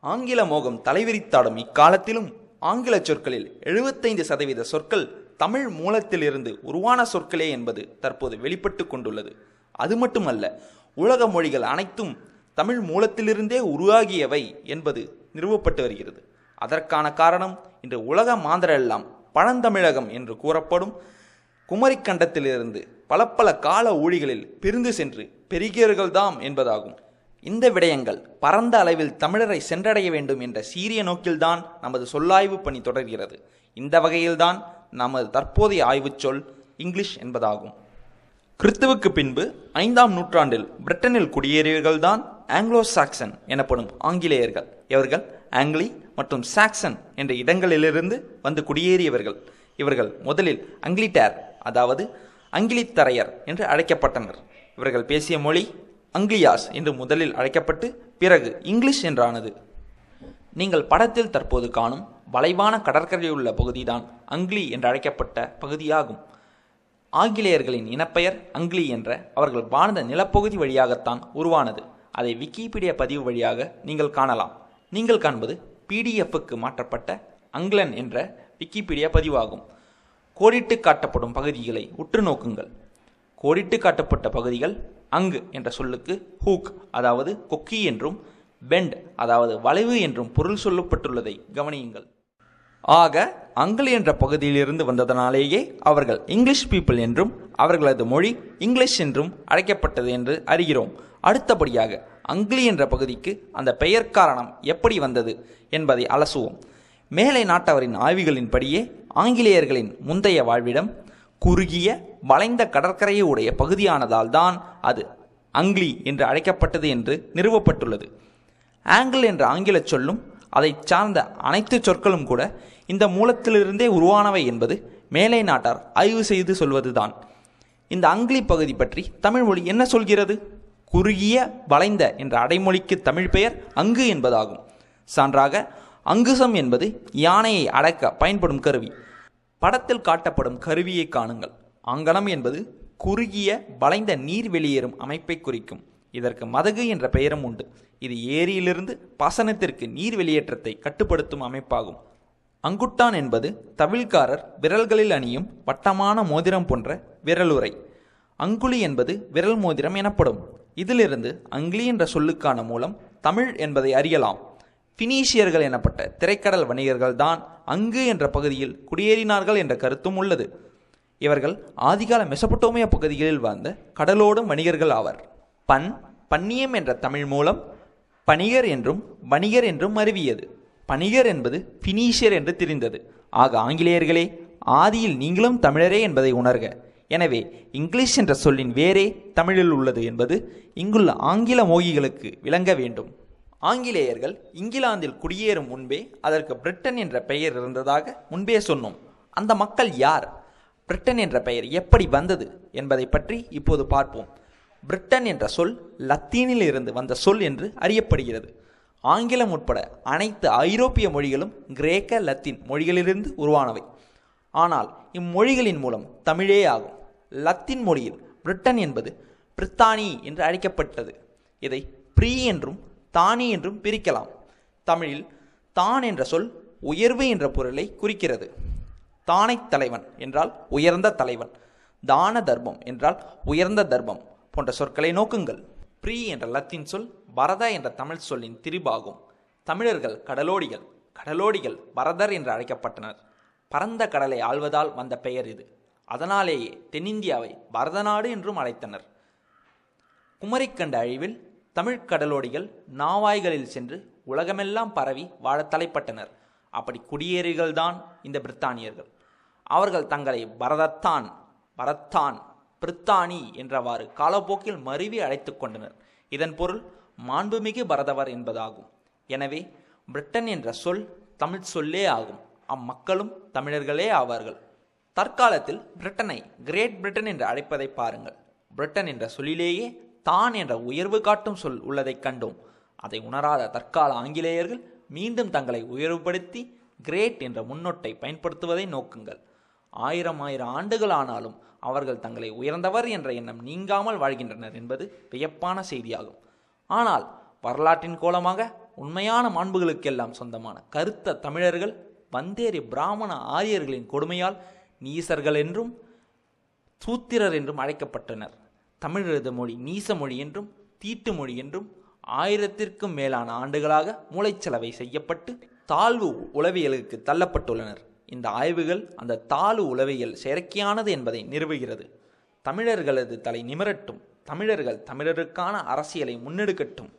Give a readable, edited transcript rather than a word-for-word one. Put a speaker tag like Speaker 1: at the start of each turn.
Speaker 1: ஆங்கில மோகம் தலைவிரித்தாடும் இக்காலத்திலும் ஆங்கில சொற்களில் 75% சொற்கள் தமிழ் மூலத்திலிருந்து உருவான சொற்களே என்பது தற்போது வெளிப்பட்டு கொண்டுள்ளது. அது மட்டுமல்ல, உலக மொழிகள் அனைத்தும் தமிழ் மூலத்திலிருந்தே உருவாகியவை என்பது நிறுவப்பட்டு வருகிறது. அதற்கான காரணம், இன்று உலக மாந்தரெல்லாம் பழந்தமிழகம் என்று கூறப்படும் குமரிக்கண்டத்திலிருந்து பல கால ஊழிகளில் பிரிந்து சென்று பெருகியவர்கள்தாம் என்பதாகும். இந்த விடயங்கள் பரந்த அளவில் தமிழரை சென்றடைய வேண்டும் என்ற சீரிய நோக்கில்தான் நமது சொல்லாய்வு பணி தொடர்கிறது. இந்த வகையில்தான் நமது தற்போதைய ஆய்வுச் சொல் இங்கிலீஷ் என்பதாகும். கிறிஸ்துவுக்கு பின்பு 5ஆம் நூற்றாண்டில் பிரிட்டனில் குடியேறியவர்கள்தான் ஆங்கிலோ சாக்சன் எனப்படும் ஆங்கிலேயர்கள். இவர்கள் ஆங்கிலி மற்றும் சாக்சன் என்ற இடங்களிலிருந்து வந்து குடியேறியவர்கள். இவர்கள் முதலில் அங்கிலிட்டர், அதாவது அங்கிலித்தரையர் என்று அழைக்கப்பட்டனர். இவர்கள் பேசிய மொழி அங்கிலியாஸ் என்று முதலில் அழைக்கப்பட்டு பிறகு இங்கிலீஷ் என்றானது. நீங்கள் படத்தில் தற்போது காணும் வளைவான கடற்கரையுள்ள பகுதிதான் அங்கிலி என்று அழைக்கப்பட்ட பகுதியாகும். ஆங்கிலேயர்களின் இனப்பெயர் அங்கிலி என்ற அவர்கள் வாழ்ந்த நிலப்பகுதி வழியாகத்தான் உருவானது. அதை விக்கிபீடியா பதிவு வழியாக நீங்கள் காணலாம். நீங்கள் காண்பது PDF-க்கு மாற்றப்பட்ட அங்கிலன் என்ற விக்கிபீடியா பதிவாகும். கோடிட்டு காட்டப்படும் பகுதிகளை உற்று நோக்குங்கள். கோடிட்டு காட்டப்பட்ட பகுதிகள் அங்கு என்ற சொல்லுக்கு ஹூக், அதாவது கொக்கி என்றும், பெண்ட், அதாவது வளைவு என்றும் பொருள் சொல்லப்பட்டுள்ளதை கவனியுங்கள். ஆக அங்கில் என்ற பகுதியிலிருந்து வந்ததனாலேயே அவர்கள் இங்கிலீஷ் பீப்புள் என்றும் அவர்களது மொழி இங்கிலீஷ் என்றும் அழைக்கப்பட்டது என்று அறிகிறோம். அடுத்தபடியாக அங்கிலி என்ற பகுதிக்கு அந்த பெயர் காரணம் எப்படி வந்தது என்பதை அலசுவோம். மேலை நாட்டவரின் ஆய்வுகளின்படியே ஆங்கிலேயர்களின் முந்தைய வாழ்விடம் குறுகிய வளைந்த கடற்கரையை உடைய பகுதியானதால் தான் அது அங்கிலி என்று அழைக்கப்பட்டது என்று நிறுவப்பட்டுள்ளது. ஆங்கிள் என்ற ஆங்கில சொல்லும் அதை சார்ந்த அனைத்து சொற்களும் கூட இந்த மூலத்திலிருந்தே உருவானவை என்பது மேலை நாட்டார் ஆய்வு செய்து சொல்வதுதான். இந்த அங்கிலி பகுதி பற்றி தமிழ் மொழி என்ன சொல்கிறது? குறுகிய வளைந்த என்ற அடைமொழிக்கு தமிழ் பெயர் அங்கு என்பதாகும். சான்றாக, அங்குசம் என்பது யானையை அடக்க பயன்படும் கருவி. படத்தில் காட்டப்படும் கருவியை காணுங்கள். அங்கலம் என்பது குறுகிய வளைந்த நீர் வெளியேறும் அமைப்பை குறிக்கும். இதற்கு மதகு என்ற பெயரும் உண்டு. இது ஏரியிலிருந்து பாசனத்திற்கு நீர் வெளியேற்றத்தை கட்டுப்படுத்தும் அமைப்பாகும். அங்குட்டான் என்பது தவிழ்காரர் விரல்களில் அணியும் வட்டமான மோதிரம் போன்ற விரலுறை. அங்குலி என்பது விரல் மோதிரம் எனப்படும். இதிலிருந்து அங்கிலி என்ற சொல்லுக்கான மூலம் தமிழ் என்பதை அறியலாம். பினீஷியர்கள் எனப்பட்ட திரைக்கடல் வணிகர்கள் தான் அங்கு என்ற பகுதியில் குடியேறினார்கள் என்ற கருத்தும் உள்ளது. இவர்கள் ஆதிகால மெசபடோமியா பகுதிகளில் வாழ்ந்த கடலோடும் வணிகர்கள் ஆவர். பன்னியம் என்ற தமிழ் மூலம் பணிகர் என்றும் வணிகர் என்றும் அறிவியது. பணிகர் என்பது பினீஷியர் என்று தெரிந்தது. ஆக ஆங்கிலேயர்களே, ஆதியில் நீங்களும் தமிழரே என்பதை உணர்க. எனவே இங்கிலீஷ் என்ற சொல்லின் வேரே தமிழில் உள்ளது என்பது இங்குள்ள ஆங்கில மோகிகளுக்கு விளங்க வேண்டும். ஆங்கிலேயர்கள் இங்கிலாந்தில் குடியேறும் முன்பே அதற்கு பிரிட்டன் என்ற பெயர் இருந்ததாக முன்பே சொன்னோம். அந்த மக்கள் யார்? பிரிட்டன் என்ற பெயர் எப்படி வந்தது என்பதை பற்றி இப்போது பார்ப்போம். பிரிட்டன் என்ற சொல் லத்தீனில் இருந்து வந்த சொல் என்று அறியப்படுகிறது. ஆங்கிலம் உட்பட அனைத்து ஐரோப்பிய மொழிகளும் கிரேக்க, லத்தீன் மொழிகளிலிருந்து உருவானவை. ஆனால் இம்மொழிகளின் மூலம் தமிழே ஆகும். லத்தீன் மொழியில் பிரிட்டன் என்பது பிரித்தானி என்று அழைக்கப்பட்டது. இதை ப்ரீ என்றும் தானி என்றும் பிரிக்கலாம். தமிழில் தான் என்ற சொல் உயர்வு என்ற பொருளை குறிக்கிறது. தானை தலைவன் என்றால் உயர்ந்த தலைவன், தான தர்மம் என்றால் உயர்ந்த தர்மம் போன்ற சொற்களை நோக்குங்கள். ப்ரீ என்ற லத்தீன் சொல் பரத என்ற தமிழ் சொல்லின் திரிபாகும். தமிழர்கள் கடலோடிகள். கடலோடிகள் பரதர் என்று அழைக்கப்பட்டனர். பரந்த கடலை ஆள்வதால் வந்த பெயர் இது. அதனாலேயே தென்னிந்தியாவை பரதநாடு என்றும் அழைத்தனர். குமரிக்கண்ட அழிவில் தமிழ் கடலோடிகள் நாவாய்களில் சென்று உலகமெல்லாம் பரவி வாழ தலைப்பட்டனர். அப்படி குடியேறிகள்தான் இந்த பிரித்தானியர்கள். அவர்கள் தங்களை பரதத்தான், பரத்தான், பிரித்தானி என்றவாறு காலப்போக்கில் மருவி அழைத்து கொண்டனர். இதன் பொருள் மாண்புமிகு பரதவர் என்பதாகும். எனவே பிரிட்டன் என்ற சொல் தமிழ் சொல்லே ஆகும். அம்மக்களும் தமிழர்களே ஆவார்கள். தற்காலத்தில் பிரிட்டனை கிரேட் பிரிட்டன் என்று அழைப்பதை பாருங்கள். பிரிட்டன் என்ற சொல்லிலேயே தான் என்ற உயர்வு காட்டும் சொல் உள்ளதைக் கண்டோம். அதை உணராத தற்கால ஆங்கிலேயர்கள் மீண்டும் தங்களை உயர்வுபடுத்தி கிரேட் என்ற முன்னொட்டை பயன்படுத்துவதை நோக்குங்கள். ஆயிரம் ஆண்டுகள் ஆனாலும் அவர்கள் தங்களை உயர்ந்தவர் என்ற எண்ணம் நீங்காமல் வாழ்கின்றனர் என்பது வியப்பான செய்தியாகும். ஆனால் வரலாற்றின் கோலமாக உண்மையான மாண்புகளுக்கெல்லாம் சொந்தமான கருத்த தமிழர்கள் வந்தேறி பிராமண ஆரியர்களின் கொடுமையால் நீசர்கள் என்றும் சூத்திரர் என்றும் அழைக்கப்பட்டனர். தமிழரது மொழி நீச மொழி என்றும் தீட்டு மொழி என்றும் 1000ற்கும் மேலான ஆண்டுகளாக மூளைச்சலவை செய்யப்பட்டு தாழ்வு உளவியலுக்கு தள்ளப்பட்டுள்ளனர். இந்த ஆய்வுகள் அந்த தாழ்வு உளவியல் செயற்கையானது என்பதை நிறுவுகிறது. தமிழர்களது தலை நிமிரட்டும். தமிழர்கள் தமிழருக்கான அரசியலை முன்னெடுக்கட்டும்.